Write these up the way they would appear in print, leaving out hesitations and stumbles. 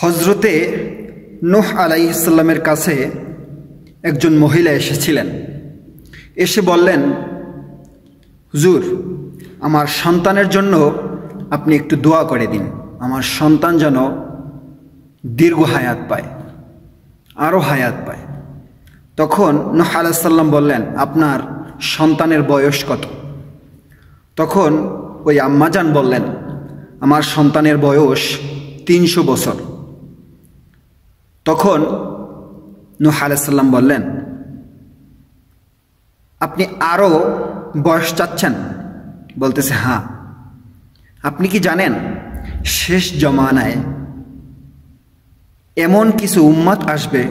হজরতে নূহ আলাইহিস সালামের কাছে একজন মহিলা এসেছিলেন। এসে বললেন, হুজুর, আমার সন্তানের জন্য আপনি একটু দোয়া করে দিন, আমার সন্তান যেন দীর্ঘ হায়াত পায়, আরও হায়াত পায়। তখন নূহ আলাইহিস সালাম বললেন, আপনার সন্তানের বয়স কত? তখন ওই আম্মাজান বললেন, আমার সন্তানের বয়স 300 বছর। তখন নূহ আলাইহিস সালাম বললেন, আপনি আরও বয়স চাচ্ছেন? বলতেছে, হ্যাঁ। আপনি কি জানেন শেষ জমানায় এমন কিছু উম্মত আসবে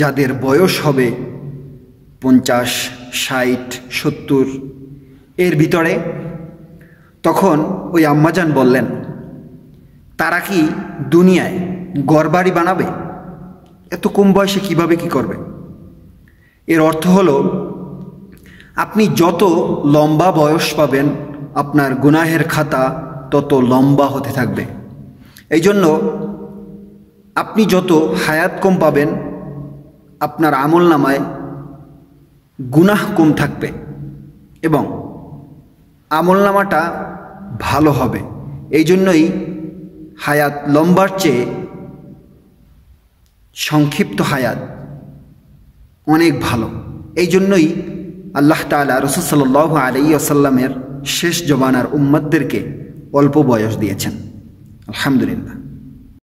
যাদের বয়স হবে 50, 60, 70 এর ভিতরে? তখন ওই আম্মাজান বললেন, তারা কি দুনিয়ায় ঘরবাড়ি বানাবে? এত কম বয়সে কিভাবে কি করবে? এর অর্থ হলো, আপনি যত লম্বা বয়স পাবেন আপনার গুনাহের খাতা তত লম্বা হতে থাকবে। এই জন্য আপনি যত হায়াত কম পাবেন আপনার আমলনামায় গুনাহ কম থাকবে এবং আমলনামাটা ভালো হবে। এই জন্যই হায়াত লম্বার চেয়ে সংক্ষিপ্ত হায়াত অনেক ভালো। এই জন্যই আল্লাহ তাআলা রাসূল সাল্লাল্লাহু আলাইহি ওয়াসাল্লামের শেষ জমানার উম্মতদেরকে অল্প বয়স দিয়েছেন। আলহামদুলিল্লাহ।